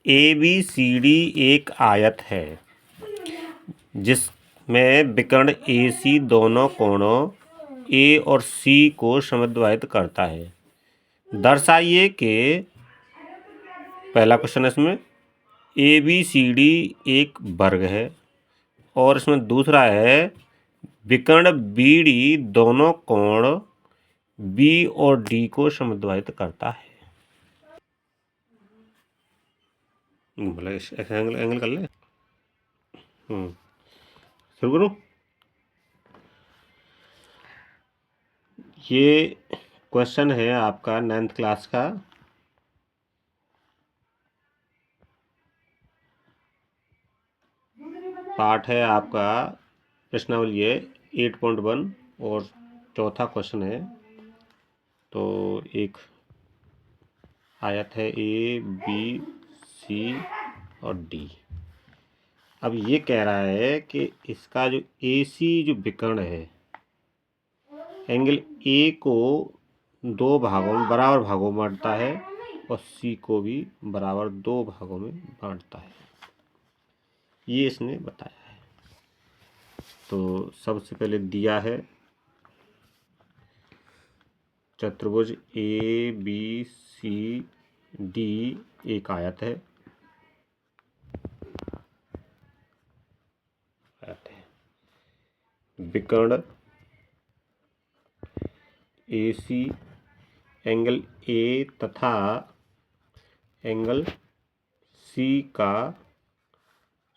ABCD एक आयत है जिसमें विकर्ण AC दोनों कोणों A और C को समद्वाहित करता है। दर्शाइए कि पहला क्वेश्चन है इसमें ABCD एक वर्ग है और इसमें दूसरा है विकर्ण BD दोनों कोण B और D को समद्वाहित करता है। बोला ऐसा एंगल कर ले। शुरू करूँ। ये क्वेश्चन है आपका 9th क्लास का। पार्ट है आपका प्रश्नावली है 8.1 और चौथा क्वेश्चन है। तो एक आयत है ABC और D। अब ये कह रहा है कि इसका जो AC जो विकर्ण है एंगल A को दो भागों में बराबर भागों में बांटता है और C को भी बराबर दो भागों में बांटता है, ये इसने बताया है। तो सबसे पहले दिया है चतुर्भुज ABCD एक आयत है। विकर्ण AC एंगल A तथा एंगल C का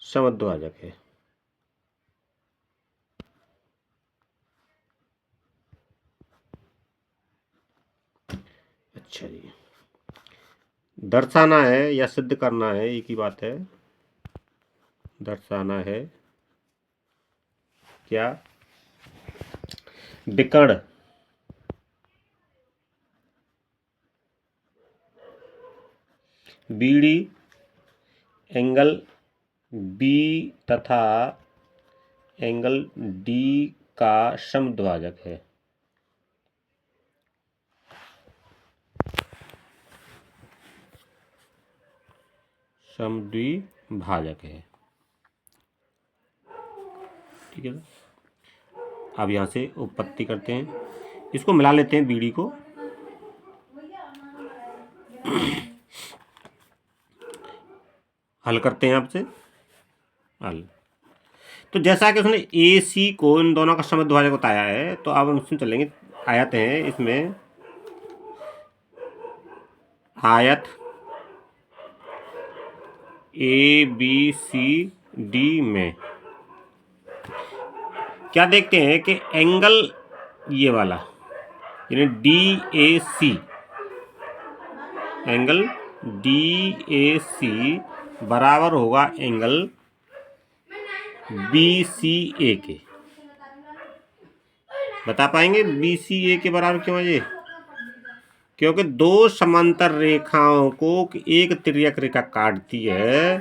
समद्वाजक है। अच्छा जी, दर्शाना है या सिद्ध करना है, एक ही बात है। दर्शाना है क्या? विकर्ण BD एंगल B तथा एंगल D का समद्वाजक है। समद्विभाजक है, ठीक है। अब यहाँ से उत्पत्ति करते हैं, इसको मिला लेते हैं BD को। हल करते हैं आपसे हल। तो जैसा कि उसने AC को इन दोनों का समद्विभाजक बताया है, तो अब हम इसमें चलेंगे। आयत है, इसमें आयत ABCD में क्या देखते हैं कि एंगल ये वाला यानी DAC, एंगल DAC बराबर होगा एंगल BCA के। बता पाएंगे BCA के बराबर क्यों है ये? क्योंकि दो समांतर रेखाओं को एक तिर्यक रेखा काटती है,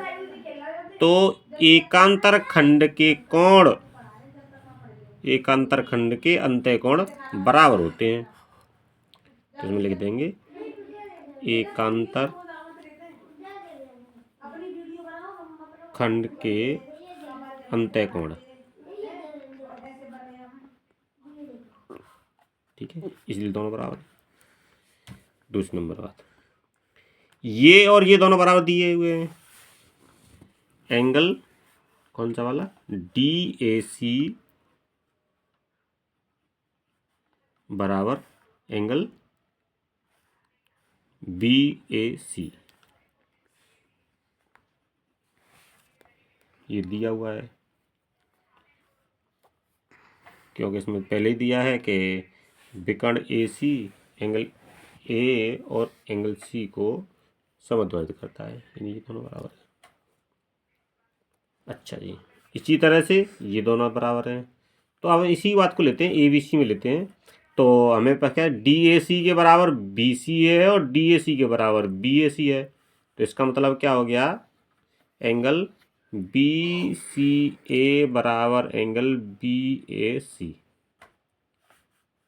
तो एकांतर खंड के कोण एकांतर खंड के अंतःकोण बराबर होते हैं। तो इसमें लिख देंगे एकांतर खंड के अंतःकोण, ठीक है, इसलिए दोनों बराबर। दूसरी नंबर बात, ये और ये दोनों बराबर दिए हुए हैं। एंगल कौन सा वाला? DAC बराबर एंगल BAC, ये दिया हुआ है। क्योंकि इसमें पहले ही दिया है कि विकर्ण AC एंगल A और एंगल C को समद्वाहित करता है, यानी ये दोनों बराबर है। अच्छा जी, इसी तरह से ये दोनों बराबर हैं। तो अब इसी बात को लेते हैं, ABC में लेते हैं। तो हमें पता है DAC के बराबर BCA है और DAC के बराबर BAC है। तो इसका मतलब क्या हो गया? एंगल BCA बराबर एंगल BAC,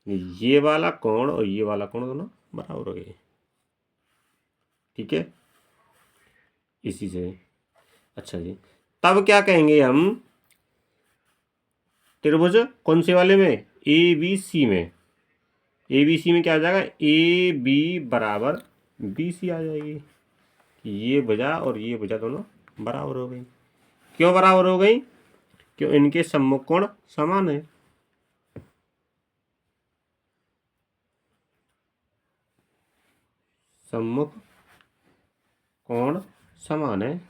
ये वाला कोण और ये वाला कोण दोनों बराबर हो गए, ठीक है। इसी से। अच्छा जी, तब क्या कहेंगे हम त्रिभुज कौन से वाले में, ए बी सी में। ए बी सी में क्या हो जाएगा, ए बी बराबर बी सी आ जाएगी। ये भुजा और ये भुजा दोनों बराबर हो गई। क्यों बराबर हो गई, क्यों इनके सम्मुख कोण समान है। सम्मुख कोण समान है।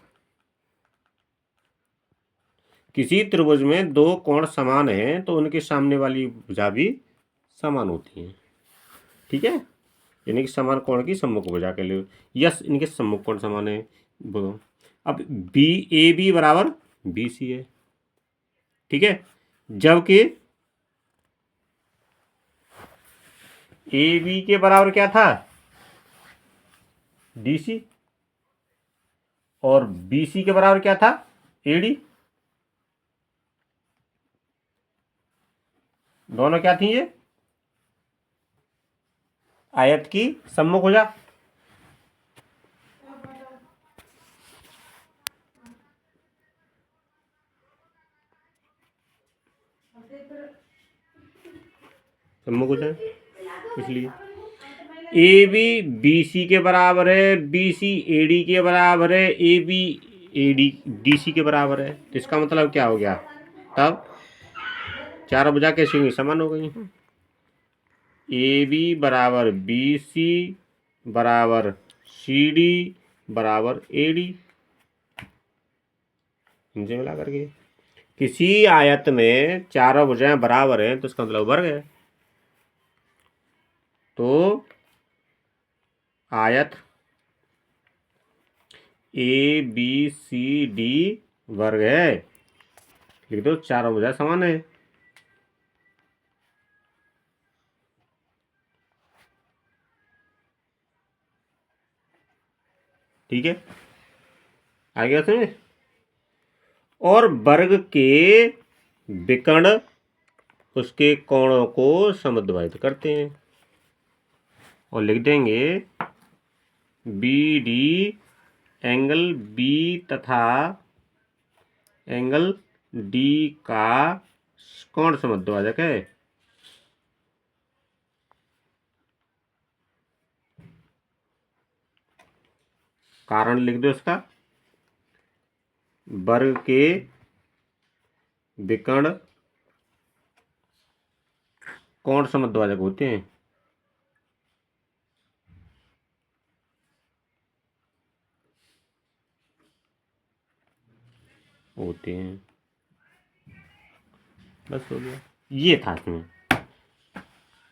किसी त्रिभुज में दो कोण समान हैं तो उनके सामने वाली भुजा भी समान होती है। ठीक है, यानी कि समान कोण की सम्मुख भुजा के लिए यस इनके सम्मुख कोण समान है। अब बी ए बी बराबर बी सी है। ठीक है, जबकि ए बी के बराबर क्या था, डी सी, और बी सी के बराबर क्या था, ए डी। दोनों क्या थी, ये आयत की सम्मुख भुजा। सम्मुख भुजा इसलिए ए बी बी सी के बराबर है, बी सी ए डी के बराबर है, A B A D D C के बराबर है। तो इसका मतलब क्या हो गया, तब चार भुजा कैसी हुई, समान हो गई। ए बी बराबर बी सी बराबर सी डी बराबर ए डी। इनसे मिला करके किसी आयत में चारों भुजाएं बराबर हैं तो इसका मतलब वर्ग है। तो आयत ए बी सी डी वर्ग है, लिख दो, चारों भुजाएं समान है। ठीक है, आ गया समझ। और वर्ग के विकर्ण उसके कोणों को समद्विभाजित करते हैं और लिख देंगे बी डी एंगल बी तथा एंगल डी का कोण समद्विभाजक है। कारण लिख दो इसका, वर्ग के विकर्ण कोण समद्विभाजक होते हैं। बस हो गया, ये था इसमें।